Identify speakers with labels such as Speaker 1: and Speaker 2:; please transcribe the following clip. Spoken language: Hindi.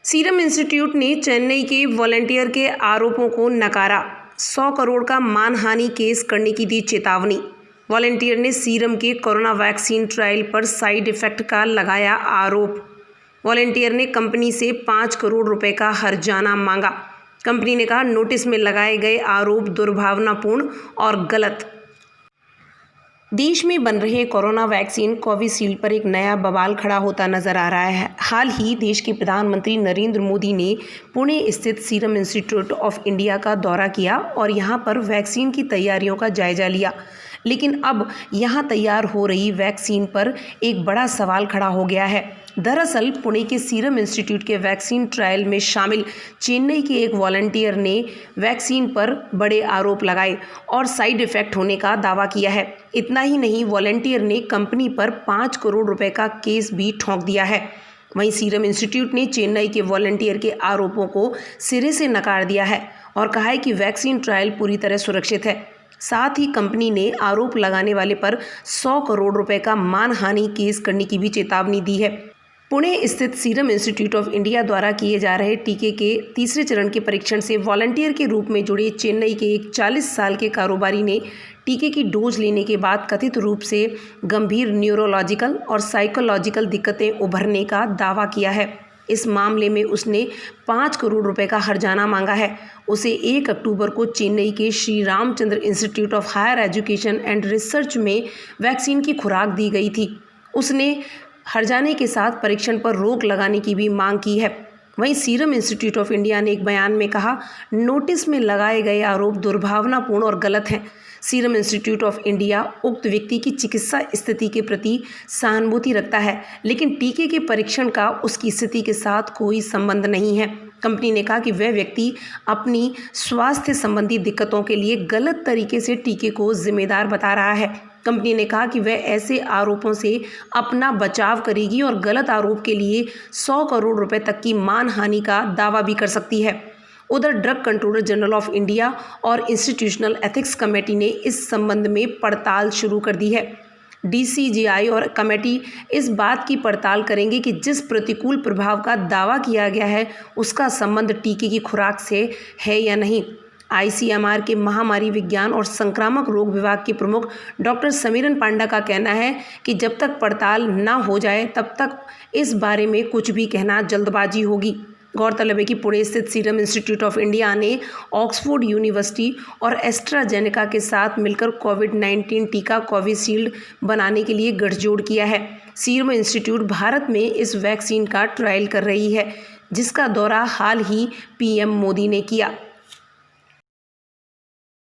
Speaker 1: सीरम इंस्टीट्यूट ने चेन्नई के वॉलंटियर के आरोपों को नकारा। 100 करोड़ का मानहानि केस करने की दी चेतावनी। वॉलंटियर ने सीरम के कोरोना वैक्सीन ट्रायल पर साइड इफेक्ट का लगाया आरोप। वॉलंटियर ने कंपनी से 5 करोड़ रुपए का हर्जाना मांगा। कंपनी ने कहा, नोटिस में लगाए गए आरोप दुर्भावनापूर्ण और गलत। देश में बन रहे कोरोना वैक्सीन कोविशील्ड पर एक नया बवाल खड़ा होता नजर आ रहा है। हाल ही देश के प्रधानमंत्री नरेंद्र मोदी ने पुणे स्थित सीरम इंस्टीट्यूट ऑफ इंडिया का दौरा किया और यहां पर वैक्सीन की तैयारियों का जायजा लिया। लेकिन अब यहां तैयार हो रही वैक्सीन पर एक बड़ा सवाल खड़ा हो गया है। दरअसल पुणे के सीरम इंस्टीट्यूट के वैक्सीन ट्रायल में शामिल चेन्नई के एक वॉलंटियर ने वैक्सीन पर बड़े आरोप लगाए और साइड इफेक्ट होने का दावा किया है। इतना ही नहीं, वॉलंटियर ने कंपनी पर 5 करोड़ रुपए का केस भी ठोंक दिया है। वहीं सीरम इंस्टीट्यूट ने चेन्नई के वॉलंटियर के आरोपों को सिरे से नकार दिया है और कहा है कि वैक्सीन ट्रायल पूरी तरह सुरक्षित है। साथ ही कंपनी ने आरोप लगाने वाले पर 100 करोड़ रुपए का मानहानि केस करने की भी चेतावनी दी है। पुणे स्थित सीरम इंस्टीट्यूट ऑफ इंडिया द्वारा किए जा रहे टीके के तीसरे चरण के परीक्षण से वॉलंटियर के रूप में जुड़े चेन्नई के एक 40 साल के कारोबारी ने टीके की डोज लेने के बाद कथित रूप से गंभीर न्यूरोलॉजिकल और साइकोलॉजिकल दिक्कतें उभरने का दावा किया है। इस मामले में उसने 5 करोड़ रुपए का हर्जाना मांगा है। उसे 1 अक्टूबर को चेन्नई के Shri Ramachandra institute of higher education and research में वैक्सीन की खुराक दी गई थी। उसने हर्जाने के साथ परीक्षण पर रोक लगाने की भी मांग की है। वहीं सीरम इंस्टीट्यूट ऑफ इंडिया ने एक बयान में कहा, नोटिस में लगाए गए आरोप दुर्भावनापूर्ण और गलत हैं। सीरम इंस्टीट्यूट ऑफ इंडिया उक्त व्यक्ति की चिकित्सा स्थिति के प्रति सहानुभूति रखता है, लेकिन टीके के परीक्षण का उसकी स्थिति के साथ कोई संबंध नहीं है। कंपनी ने कहा कि वह व्यक्ति अपनी स्वास्थ्य संबंधी दिक्कतों के लिए गलत तरीके से टीके को जिम्मेदार बता रहा है। कंपनी ने कहा कि वह ऐसे आरोपों से अपना बचाव करेगी और गलत आरोप के लिए 100 करोड़ रुपए तक की मानहानि का दावा भी कर सकती है। उधर drug controller general of India और इंस्टीट्यूशनल एथिक्स कमेटी ने इस संबंध में पड़ताल शुरू कर दी है। डीसीजीआई और कमेटी इस बात की पड़ताल करेंगे कि जिस प्रतिकूल प्रभाव का दावा किया गया है उसका संबंध टीके की खुराक से है या नहीं। आईसीएमआर के महामारी विज्ञान और संक्रामक रोग विभाग के प्रमुख डॉक्टर समीरन पांडा का कहना है कि जब तक पड़ताल न हो जाए तब तक इस बारे में कुछ भी कहना जल्दबाजी होगी। गौरतलब है कि पुणे स्थित सीरम इंस्टीट्यूट ऑफ इंडिया ने ऑक्सफोर्ड यूनिवर्सिटी और एस्ट्राजेनेका के साथ मिलकर कोविड-19 टीका कोविशील्ड बनाने के लिए गठजोड़ किया है। सीरम इंस्टीट्यूट भारत में इस वैक्सीन का ट्रायल कर रही है, जिसका दौरा हाल ही पीएम मोदी ने किया।